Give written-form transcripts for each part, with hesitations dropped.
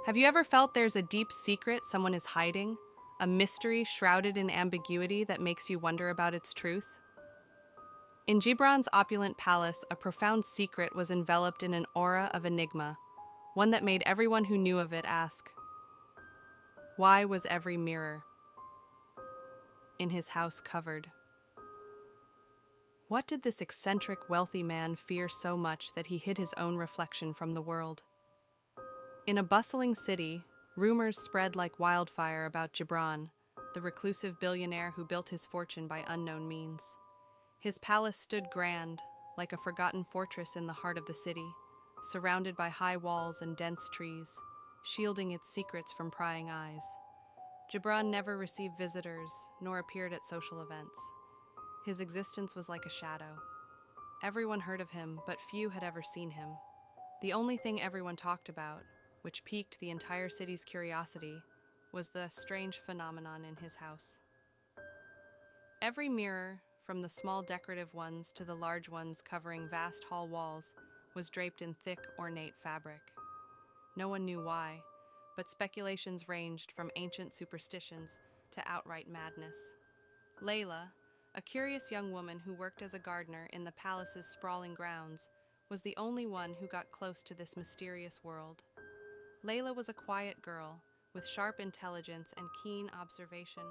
Have you ever felt there's a deep secret someone is hiding? A mystery shrouded in ambiguity that makes you wonder about its truth? In Jibran's opulent palace, a profound secret was enveloped in an aura of enigma, one that made everyone who knew of it ask, why was every mirror in his house covered? What did this eccentric, wealthy man fear so much that he hid his own reflection from the world? In a bustling city, rumors spread like wildfire about Jibran, the reclusive billionaire who built his fortune by unknown means. His palace stood grand, like a forgotten fortress in the heart of the city, surrounded by high walls and dense trees, shielding its secrets from prying eyes. Jibran never received visitors, nor appeared at social events. His existence was like a shadow. Everyone heard of him, but few had ever seen him. The only thing everyone talked about, which piqued the entire city's curiosity, was the strange phenomenon in his house. Every mirror, from the small decorative ones to the large ones covering vast hall walls, was draped in thick, ornate fabric. No one knew why, but speculations ranged from ancient superstitions to outright madness. Layla, a curious young woman who worked as a gardener in the palace's sprawling grounds, was the only one who got close to this mysterious world. Layla was a quiet girl, with sharp intelligence and keen observation.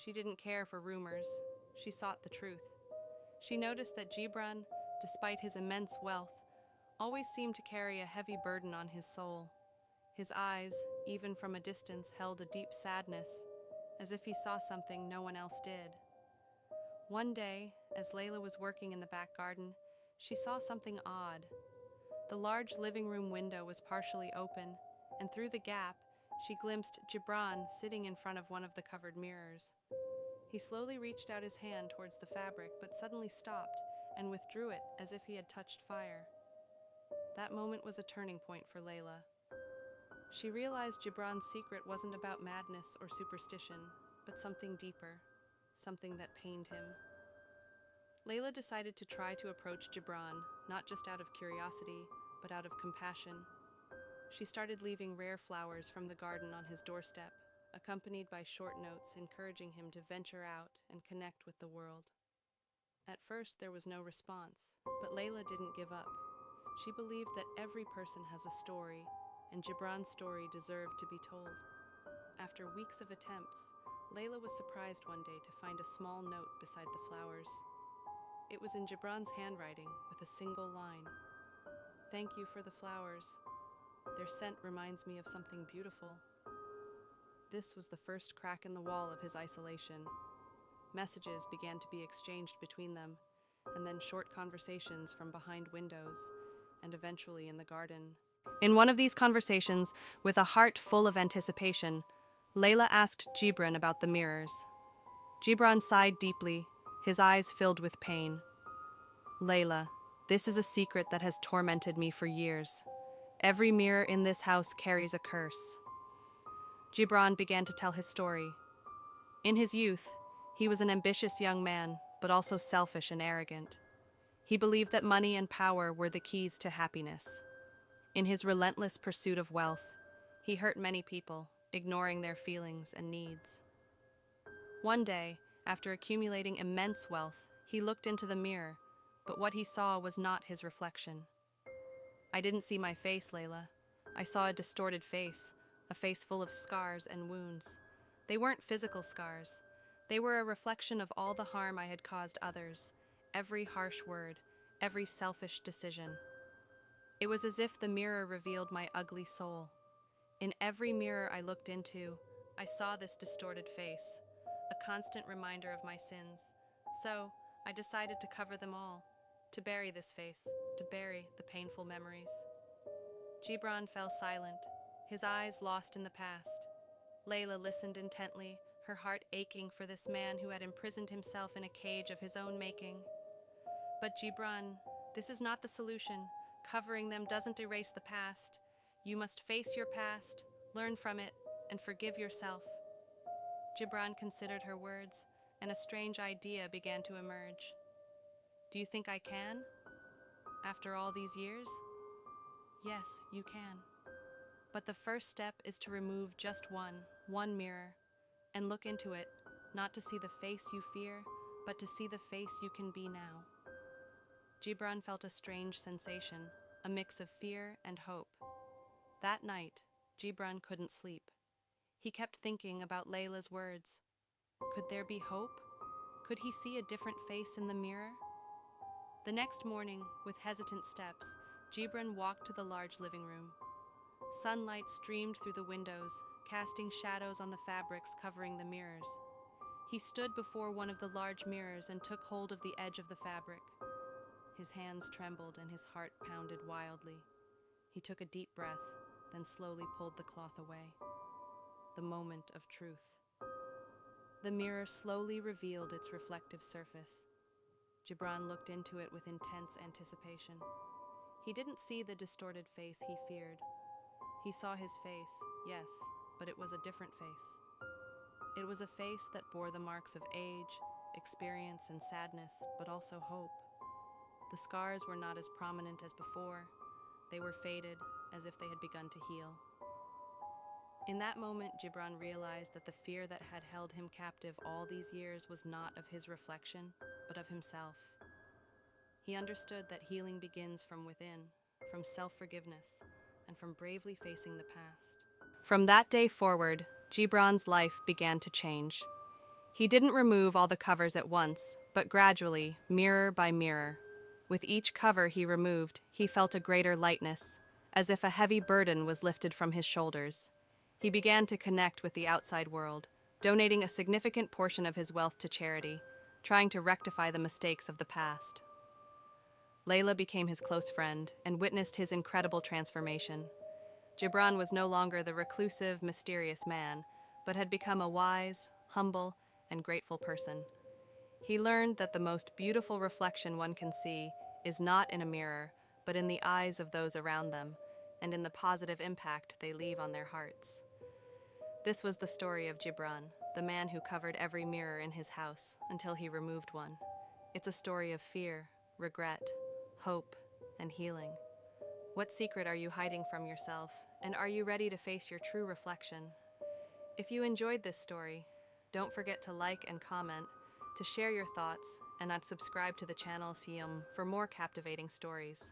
She didn't care for rumors, she sought the truth. She noticed that Jibran, despite his immense wealth, always seemed to carry a heavy burden on his soul. His eyes, even from a distance, held a deep sadness, as if he saw something no one else did. One day, as Layla was working in the back garden, she saw something odd. The large living room window was partially open, and through the gap, she glimpsed Jibran sitting in front of one of the covered mirrors. He slowly reached out his hand towards the fabric, but suddenly stopped and withdrew it as if he had touched fire. That moment was a turning point for Layla. She realized Jibran's secret wasn't about madness or superstition, but something deeper, something that pained him. Layla decided to try to approach Jibran, not just out of curiosity, but out of compassion. She started leaving rare flowers from the garden on his doorstep, accompanied by short notes encouraging him to venture out and connect with the world. At first, there was no response, but Layla didn't give up. She believed that every person has a story, and Jibran's story deserved to be told. After weeks of attempts, Layla was surprised one day to find a small note beside the flowers. It was in Jibran's handwriting, with a single line. "Thank you for the flowers. Their scent reminds me of something beautiful." This was the first crack in the wall of his isolation. Messages began to be exchanged between them, and then short conversations from behind windows, and eventually in the garden. In one of these conversations, with a heart full of anticipation, Layla asked Jibran about the mirrors. Jibran sighed deeply, his eyes filled with pain. "Layla, this is a secret that has tormented me for years. Every mirror in this house carries a curse." Jibran began to tell his story. In his youth, he was an ambitious young man, but also selfish and arrogant. He believed that money and power were the keys to happiness. In his relentless pursuit of wealth, he hurt many people, ignoring their feelings and needs. One day, after accumulating immense wealth, he looked into the mirror, but what he saw was not his reflection. "I didn't see my face, Layla. I saw a distorted face, a face full of scars and wounds. They weren't physical scars. They were a reflection of all the harm I had caused others, every harsh word, every selfish decision. It was as if the mirror revealed my ugly soul. In every mirror I looked into, I saw this distorted face, a constant reminder of my sins. So, I decided to cover them all, to bury this face, to bury the painful memories." Jibran fell silent, his eyes lost in the past. Layla listened intently, her heart aching for this man who had imprisoned himself in a cage of his own making. "But Jibran, this is not the solution. Covering them doesn't erase the past. You must face your past, learn from it, and forgive yourself." Jibran considered her words, and a strange idea began to emerge. "Do you think I can? After all these years?" "Yes, you can." But the first step is to remove just one mirror, and look into it, not to see the face you fear, but to see the face you can be now. Jibran felt a strange sensation, a mix of fear and hope. That night, Jibran couldn't sleep. He kept thinking about Layla's words. Could there be hope? Could he see a different face in the mirror? The next morning, with hesitant steps, Jibran walked to the large living room. Sunlight streamed through the windows, casting shadows on the fabrics covering the mirrors. He stood before one of the large mirrors and took hold of the edge of the fabric. His hands trembled and his heart pounded wildly. He took a deep breath, then slowly pulled the cloth away. The moment of truth. The mirror slowly revealed its reflective surface. Jibran looked into it with intense anticipation. He didn't see the distorted face he feared. He saw his face, yes, but it was a different face. It was a face that bore the marks of age, experience, and sadness, but also hope. The scars were not as prominent as before. They were faded, as if they had begun to heal. In that moment, Jibran realized that the fear that had held him captive all these years was not of his reflection, but of himself. He understood that healing begins from within, from self-forgiveness, and from bravely facing the past. From that day forward, Jibran's life began to change. He didn't remove all the covers at once, but gradually, mirror by mirror. With each cover he removed, he felt a greater lightness, as if a heavy burden was lifted from his shoulders. He began to connect with the outside world, donating a significant portion of his wealth to charity, trying to rectify the mistakes of the past. Layla became his close friend and witnessed his incredible transformation. Jibran was no longer the reclusive, mysterious man, but had become a wise, humble, and grateful person. He learned that the most beautiful reflection one can see is not in a mirror, but in the eyes of those around them, and in the positive impact they leave on their hearts. This was the story of Jibran, the man who covered every mirror in his house until he removed one. It's a story of fear, regret, hope, and healing. What secret are you hiding from yourself, and are you ready to face your true reflection? If you enjoyed this story, don't forget to like and comment, to share your thoughts, and subscribe to the channel for more captivating stories.